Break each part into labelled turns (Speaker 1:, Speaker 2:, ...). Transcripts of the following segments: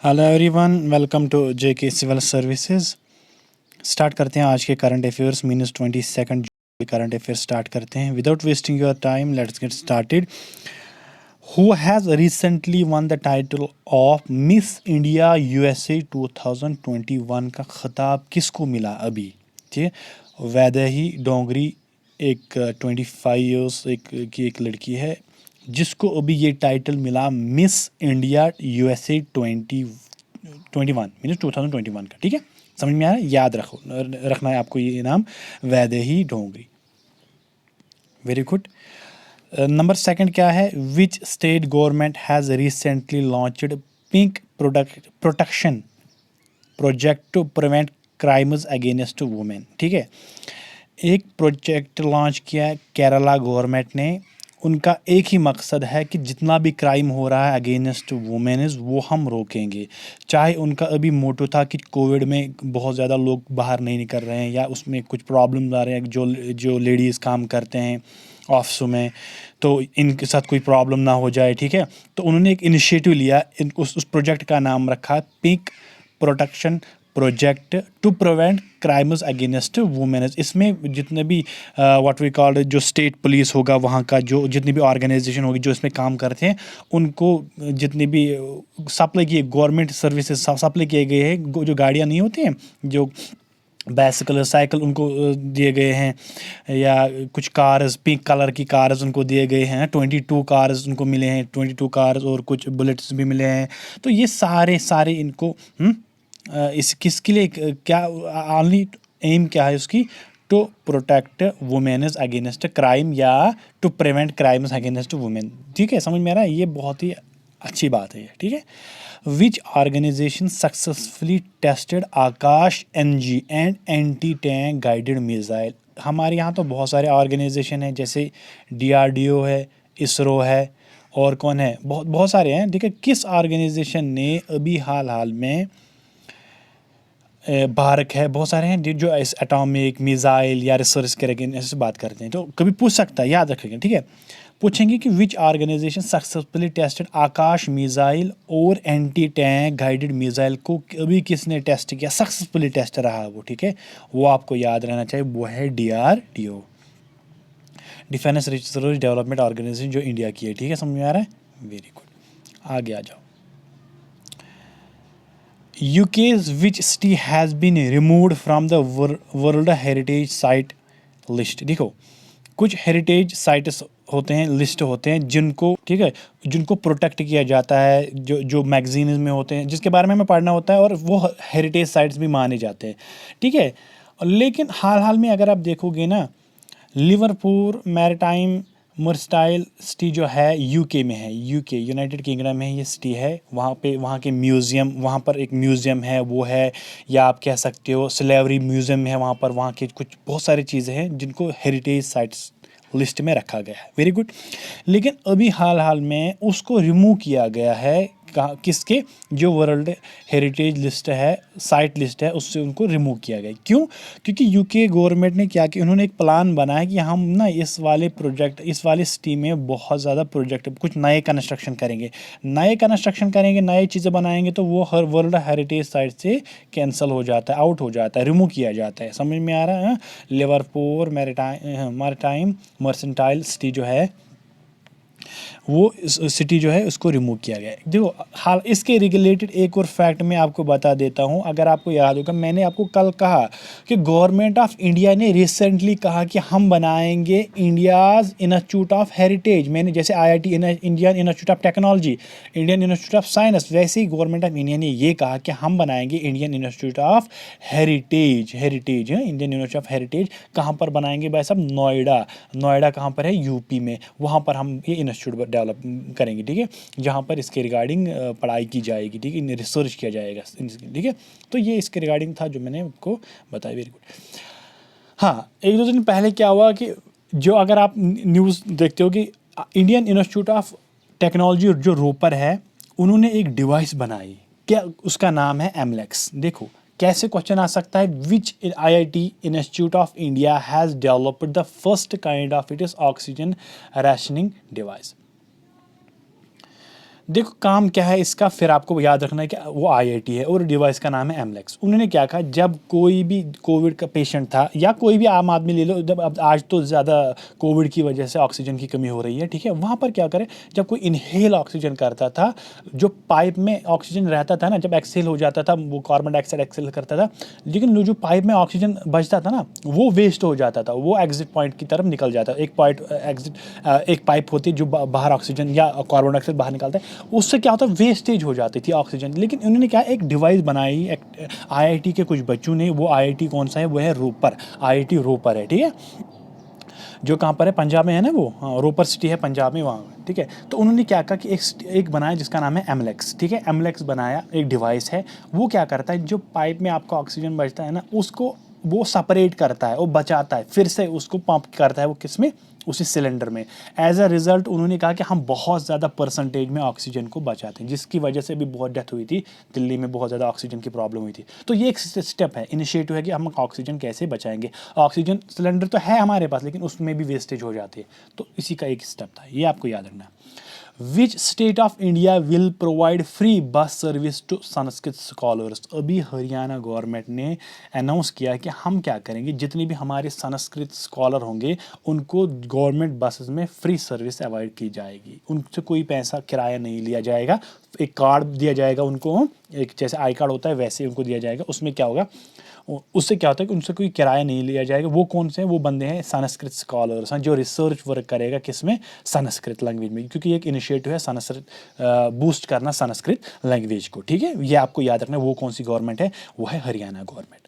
Speaker 1: Hello everyone, welcome to JK civil services. Start करते हैं आज के current affairs means 22 current affairs start करते हैं। Without wasting your time let's get started. Who has recently won the title of Miss India USA 2021 का खिताब किसको मिला अभी? ठीक है, वैदेही डोंगरी एक 25 ईयर्स एक लड़की है जिसको अभी ये टाइटल मिला मिस इंडिया यूएसए 2021 मीनस 2021 का। ठीक है, समझ में आया? याद रखना है आपको ये नाम, Vaidehi Dongri. Very good. Number second क्या है? Which state government has recently launched pink protection project to prevent crimes against women. ठीक है, एक प्रोजेक्ट लॉन्च किया है केरला गवर्नमेंट ने। उनका एक ही मकसद है कि जितना भी क्राइम हो रहा है अगेंस्ट वुमेन्स वो हम रोकेंगे। चाहे उनका अभी मोटो था कि कोविड में बहुत ज़्यादा लोग बाहर नहीं निकल रहे हैं या उसमें कुछ प्रॉब्लम आ रहे हैं, जो लेडीज़ काम करते हैं ऑफिसों में, तो इनके साथ कोई प्रॉब्लम ना हो जाए। ठीक है, तो उन्होंने एक इनिशिएटिव लिया, उस प्रोजेक्ट का नाम रखा pink protection project to prevent crimes against women. इसमें जितने भी व्हाट वी कॉल्ड जो स्टेट पुलिस होगा वहाँ का, जो जितनी भी ऑर्गेनाइजेशन होगी जो इसमें काम करते हैं, उनको जितनी भी सप्लाई किए गवर्नमेंट सर्विसेज सप्लाई किए गए हैं, जो गाड़ियाँ नहीं होती हैं, जो बाइसिकल साइकिल उनको दिए गए हैं, या कुछ कार्स पिंक कलर की कार्स उनको दिए गए हैं। 22 कार्स उनको मिले हैं, 22 कार्स और कुछ बुलेट्स भी मिले हैं। तो ये सारे इनको इस किसके लिए क्या ओनली एम क्या है उसकी? To protect womens against crime या to prevent crimes against women. ठीक है, समझ में आ रहा है? ये बहुत ही अच्छी बात है। ठीक है, which organisation successfully tested Akash NG and anti tank guided missile. हमारे यहाँ तो बहुत सारे ऑर्गेनाइजेशन हैं, जैसे DRDO है, इसरो है, और कौन है, बहुत बहुत सारे हैं। ठीक है, किस ऑर्गेनाइजेशन ने अभी हाल में भारत है, बहुत सारे हैं जो इस एटॉमिक मिसाइल या रिसर्च करेंगे, ऐसे बात करते हैं, तो कभी पूछ सकता है, याद रखेंगे। ठीक है, पूछेंगे कि विच ऑर्गेनाइजेशन सक्सेसफुली टेस्टेड आकाश मिसाइल और एंटी टैंक गाइडेड मिसाइल को अभी किसने टेस्ट किया, सक्सेसफुली टेस्ट रहा वो। ठीक है, वो आपको याद रहना चाहिए, वो है DRDO, defence research development organisation, जो इंडिया की है। ठीक है, समझ में आ रहा है? वेरी गुड, आगे आ जाओ। UK's which city has been removed from the World Heritage Site list? देखो, कुछ हेरिटेज साइट्स होते हैं, लिस्ट होते हैं, जिनको, ठीक है, जिनको प्रोटेक्ट किया जाता है, जो मैगजीन में होते हैं, जिसके बारे में हमें पढ़ना होता है, और वो हेरिटेज साइट्स भी माने जाते हैं। ठीक है, लेकिन हाल में अगर आप देखोगे ना, लिवरपूल मैरीटाइम मर्सटाइल सिटी जो है UK में है, UK यूनाइटेड किंगडम में ये सिटी है। वहाँ पे वहाँ के म्यूज़ियम, वहाँ पर एक म्यूज़ियम है वो है, या आप कह सकते हो स्लेवरी म्यूज़ियम है वहाँ पर। वहाँ के कुछ बहुत सारी चीज़ें हैं जिनको हेरिटेज साइट्स लिस्ट में रखा गया है। Very good. लेकिन अभी हाल में उसको रिमूव किया गया है, किसके? जो वर्ल्ड हेरिटेज लिस्ट है, साइट लिस्ट है, उससे उनको रिमूव किया गया। क्यों? क्योंकि UK गवर्नमेंट ने क्या किया, उन्होंने एक प्लान बनाया कि हम ना इस वाले सिटी में बहुत ज़्यादा प्रोजेक्ट, कुछ नए कंस्ट्रक्शन करेंगे, नए चीज़ें बनाएंगे, तो वो हर वर्ल्ड हेरिटेज साइट से कैंसिल हो जाता है, आउट हो जाता है, रिमूव किया जाता है। समझ में आ रहा है? लिवरपूल मैरीटाइम मर्सेंटाइल सिटी जो है, वो सिटी जो है उसको रिमूव किया गया है। देखो, हाल इसके रिलेटेड एक और फैक्ट मैं आपको बता देता हूँ। अगर आपको याद होगा, मैंने आपको कल कहा कि गवर्नमेंट ऑफ इंडिया ने रिसेंटली कहा कि हम बनाएंगे इंडियाज़ इंस्टीट्यूट ऑफ हेरिटेज। मैंने जैसे IIT Indian institute of technology, Indian institute of science, वैसे ही गवर्नमेंट ऑफ इंडिया ने ये कहा कि हम बनाएंगे Indian institute of heritage. Indian institute of heritage कहाँ पर बनाएंगे भाई साहब? नोएडा कहाँ पर है? UP में। वहाँ पर हम ये इंस्टीट्यूट डेवलप करेंगे। ठीक है, जहाँ पर इसके रिगार्डिंग पढ़ाई की जाएगी। ठीक है, रिसर्च किया जाएगा। ठीक है, तो ये इसके रिगार्डिंग था जो मैंने आपको बताया। Very good. हाँ, 1-2 दिन पहले क्या हुआ कि जो, अगर आप न्यूज़ देखते हो कि इंडियन इंस्टीट्यूट ऑफ टेक्नोलॉजी जो रोपर है, उन्होंने एक डिवाइस बनाई, क्या उसका नाम है एमलेक्स। देखो कैसे क्वेश्चन आ सकता है, विच IIT institute of India has developed the first kind of it is oxygen rationing device. देखो काम क्या है इसका, फिर आपको याद रखना है कि वो आईआईटी है और डिवाइस का नाम है एमलेक्स। उन्होंने क्या कहा, जब कोई भी कोविड का पेशेंट था या कोई भी आम आदमी ले लो, जब अब आज तो ज़्यादा कोविड की वजह से ऑक्सीजन की कमी हो रही है, ठीक है, वहाँ पर क्या करें, जब कोई इनहेल ऑक्सीजन करता था, जो पाइप में ऑक्सीजन रहता था ना, जब एक्सेल हो जाता था वो कार्बन डाइऑक्साइड एक्सेल करता था, लेकिन जो पाइप में ऑक्सीजन बचता था ना वो वेस्ट हो जाता था, वो एग्जिट पॉइंट की तरफ निकल जाता। एक पॉइंट एग्जिट, एक पाइप होती है जो बाहर ऑक्सीजन या कार्बन डाइऑक्साइड बाहर निकालता है, उससे क्या होता है वेस्टेज हो जाती थी ऑक्सीजन। लेकिन उन्होंने क्या एक डिवाइस बनाई आईआईटी के कुछ बच्चों ने, वो आईआईटी कौन सा है, वो है रोपर, आईआईटी रोपर है, ठीक है, जो कहाँ पर है, पंजाब में है ना वो, हाँ रोपर सिटी है पंजाब में वहाँ, ठीक है। तो उन्होंने क्या कहा कि एक बनाया जिसका नाम है एमलेक्स, ठीक है, एमलेक्स बनाया, एक डिवाइस है, वो क्या करता है, जो पाइप में आपका ऑक्सीजन बचता है ना उसको वो सेपरेट करता है, वो बचाता है, फिर से उसको पंप करता है वो किस में, उसी सिलेंडर में। एज अ रिजल्ट उन्होंने कहा कि हम बहुत ज़्यादा परसेंटेज में ऑक्सीजन को बचाते हैं, जिसकी वजह से भी बहुत डेथ हुई थी, दिल्ली में बहुत ज़्यादा ऑक्सीजन की प्रॉब्लम हुई थी। तो ये एक स्टेप है, इनिशिएटिव है कि हम ऑक्सीजन कैसे बचाएंगे। ऑक्सीजन सिलेंडर तो है हमारे पास, लेकिन उसमें भी वेस्टेज हो जाती है, तो इसी का एक स्टेप था, ये आपको याद रखना है। Which state of India will provide free bus service to Sanskrit scholars. अभी हरियाणा गवर्नमेंट ने अनाउंस किया कि हम क्या करेंगे, जितने भी हमारे संस्कृत स्कॉलर होंगे उनको गवर्नमेंट बसेस में फ्री सर्विस अवॉइड की जाएगी, उनसे कोई पैसा किराया नहीं लिया जाएगा, एक कार्ड दिया जाएगा उनको, एक जैसे आई कार्ड होता है वैसे उनको दिया जाएगा। उसमें क्या होगा, उससे क्या होता है कि उनसे कोई किराया नहीं लिया जाएगा। वो कौन से हैं, वो बंदे हैं संस्कृत स्कॉलर्स हैं, जो रिसर्च वर्क करेगा किसमें, संस्कृत लैंग्वेज में, क्योंकि एक इनिशिएटिव है संस्कृत बूस्ट करना संस्कृत लैंग्वेज को, ठीक है, ये आपको याद रखना है। वो कौन सी गवर्नमेंट है, वो है Haryana government.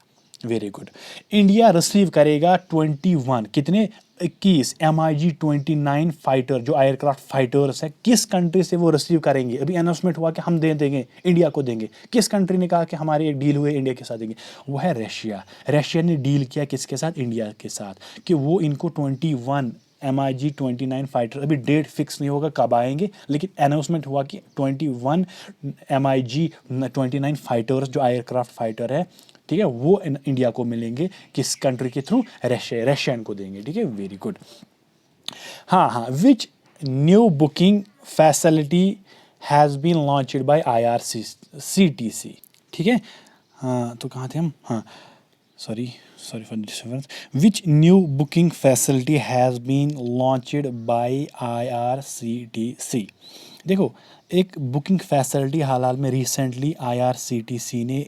Speaker 1: Very good. India receive करेगा 21 कितने 21 MiG-29 फाइटर, जो एयरक्राफ्ट फाइटर्स है, किस कंट्री से वो रिसीव करेंगे। अभी अनाउंसमेंट हुआ कि हम दे देंगे, इंडिया को देंगे। किस कंट्री ने कहा कि हमारे एक डील हुए इंडिया के साथ देंगे, वो है रशिया। रशिया ने डील किया किसके साथ, इंडिया के साथ, कि वो इनको 21 MiG-29 फाइटर, अभी डेट फिक्स नहीं होगा कब आएंगे, लेकिन अनाउंसमेंट हुआ कि 21 MiG-29 फाइटर्स जो एयरक्राफ्ट फाइटर है, ठीक है, वो इंडिया को मिलेंगे, किस कंट्री के थ्रू, रशियन को देंगे, ठीक है, वेरी गुड। हाँ, which new booking facility has been launched by IRCTC, ठीक है। हाँ तो कहाँ थे हम, हाँ sorry for disturbance. Which new booking facility has been launched by IRCTC। देखो एक बुकिंग फैसिलिटी हाल में रिसेंटली IRCTC ने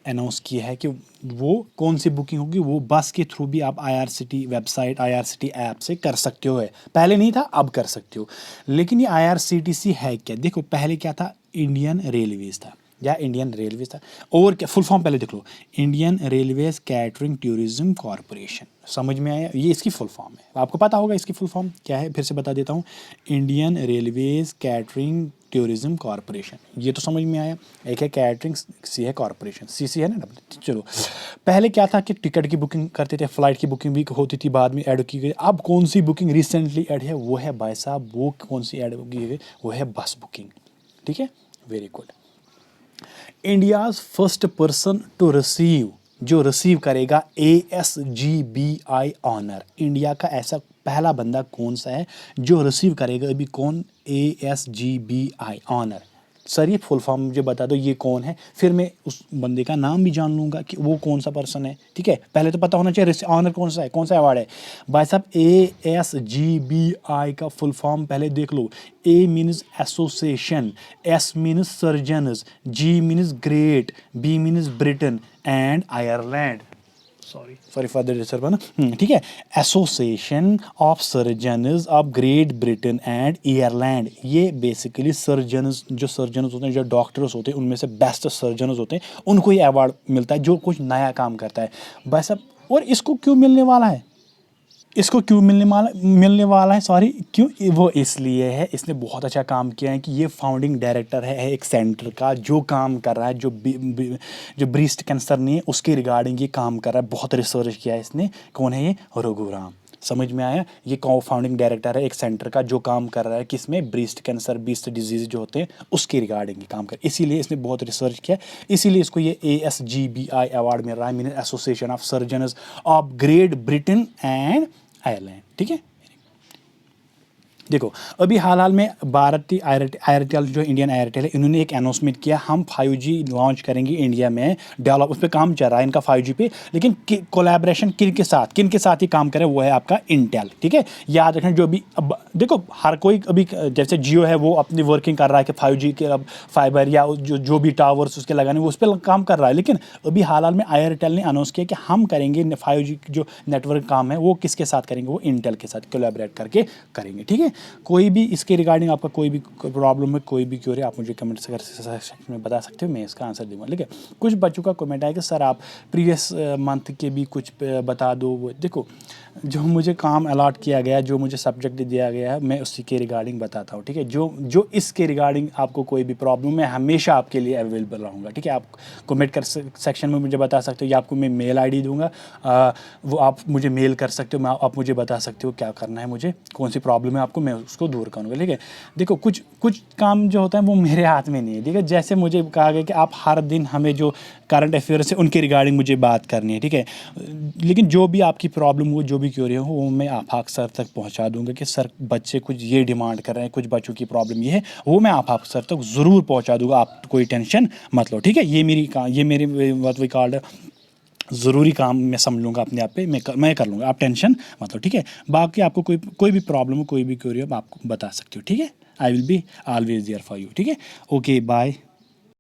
Speaker 1: अनाउंस किया है कि वो कौन सी बुकिंग होगी, वो बस के थ्रू भी आप IRCTC वेबसाइट, IRCTC ऐप से कर सकते हो। पहले नहीं था, अब कर सकते हो। लेकिन ये IRCTC है क्या, देखो पहले क्या था, इंडियन रेलवेज था, या इंडियन रेलवेज था, और क्या फुल फॉर्म पहले देख लो, Indian railways catering tourism corporation. समझ में आया, ये इसकी फुल फॉर्म है, आपको पता होगा इसकी फुल फॉर्म क्या है, फिर से बता देता हूँ, Indian railways catering tourism corporation, ये तो समझ में आया। एक है कैटरिंग, सी है कॉरपोरेशन, सी है ना डब्ल्यू। चलो पहले क्या था कि टिकट की बुकिंग करते थे, फ्लाइट की बुकिंग भी होती थी, बाद में ऐड की गई। अब कौन सी बुकिंग रिसेंटली ऐड है, वो है भाई साहब, वो कौन सी ऐड की गई, वो है बस बुकिंग, ठीक है, very good. India's first person to receive, जो रिसीव करेगा ASGBI ऑनर, इंडिया का ऐसा पहला बंदा कौन सा है जो रिसीव करेगा अभी, कौन, ASGBI ऑनर। सर ये फुल फॉर्म मुझे बता दो, ये कौन है, फिर मैं उस बंदे का नाम भी जान लूँगा कि वो कौन सा पर्सन है, ठीक है। पहले तो पता होना चाहिए ऑनर कौन सा है, कौन सा अवार्ड है। भाई साहब ASGBI का फुल फॉर्म पहले देख लो। A means association, S means surgeons, G means great, B means Britain and Ireland. Sorry for the disturbance, ठीक है। Association of surgeons of great Britain and Ireland, ये बेसिकली सर्जन्स, जो surgeons होते हैं, जो doctors होते हैं, उनमें से बेस्ट सर्जन्स होते हैं, उनको ये अवार्ड मिलता है जो कुछ नया काम करता है। बस अब, और इसको क्यों मिलने वाला है, इसको क्यों मिलने वाला है, सॉरी क्यों, वो इसलिए है, इसने बहुत अच्छा काम किया है कि ये फाउंडिंग डायरेक्टर है एक सेंटर का, जो काम कर रहा है, जो ब्रेस्ट कैंसर नहीं है उसके रिगार्डिंग ये काम कर रहा है, बहुत रिसर्च किया है इसने। कौन है ये, रघुराम। समझ में आया, ये फाउंडिंग डायरेक्टर है एक सेंटर का, जो काम कर रहा है किसमें, ब्रेस्ट कैंसर, ब्रेस्ट डिजीज जो होते हैं उसके रिगार्डिंग काम कर, इसीलिए इसने बहुत रिसर्च किया, इसीलिए इसको ये ASGBI अवार्ड मिल रहा है, mean association of surgeons of great Britain and Ireland, ठीक है। देखो अभी हाल में भारती एयरटेल जो इंडियन एयरटेल है, इन्होंने एक अनाउंसमेंट किया, हम 5G लॉन्च करेंगे इंडिया में, डेवलप उस पर काम चल रहा है इनका 5G पे, लेकिन कोलैबोरेशन किन के साथ ही काम करे, वो है आपका इंटेल, ठीक है। याद रखना जो भी अब देखो हर कोई अभी जैसे जियो है वो अपनी वर्किंग कर रहा है कि 5G के अब फाइबर या जो भी टावर्स उसके लगाने वो उस पर काम कर रहा है, लेकिन अभी हाल में एयरटेल ने अनाउंस किया कि हम करेंगे 5G जो नेटवर्क काम है वो किसके साथ करेंगे, वो इंटेल के साथ कोलैबोरेट करके करेंगे, ठीक है। कोई भी इसके रिगार्डिंग आपका कोई भी प्रॉब्लम है, कोई भी क्वेरी, आप मुझे कमेंट सेक्शन में बता सकते हो, मैं इसका आंसर दूंगा, ठीक है। कुछ बच्चों का कमेंट है कि सर आप प्रीवियस मंथ के भी कुछ बता दो। वो देखो जो मुझे काम अलॉट किया गया, जो मुझे सब्जेक्ट दिया गया है, मैं उसी के रिगार्डिंग बताता हूँ, ठीक है। जो इसके रिगार्डिंग आपको कोई भी प्रॉब्लम, मैं हमेशा आपके लिए अवेलेबल रहूँगा, ठीक है। आप कमेंट कर सेक्शन में मुझे बता सकते हो, या आपको मैं मेल आईडी दूंगा, वो आप मुझे मेल कर सकते हो, आप मुझे बता सकते हो क्या करना है, मुझे कौन सी प्रॉब्लम है आपको, मैं उसको दूर करूँगा, ठीक है। देखो कुछ काम जो होता है वो मेरे हाथ में नहीं है, ठीक है। जैसे मुझे कहा गया कि आप हर दिन हमें जो करंट अफेयर्स है उनके रिगार्डिंग मुझे बात करनी है, ठीक है। लेकिन जो भी आपकी प्रॉब्लम हो, जो भी क्वेरी हो, वो मैं आप सर तक पहुंचा दूंगा कि सर बच्चे कुछ ये डिमांड कर रहे हैं, कुछ बच्चों की प्रॉब्लम ये है, वो मैं आप सर तक ज़रूर पहुंचा दूंगा, आप कोई टेंशन मत लो, ठीक है। ये मेरी व्हाट वी कॉल्ड ज़रूरी काम मैं समझूंगा अपने आप पे, मैं कर लूँगा, आप टेंशन मत लो, ठीक है। बाकी आपको कोई भी प्रॉब्लम हो, कोई भी क्वेरी हो, आप आपको बता सकते हो, ठीक है। I will be always there for you, ठीक है। Okay bye.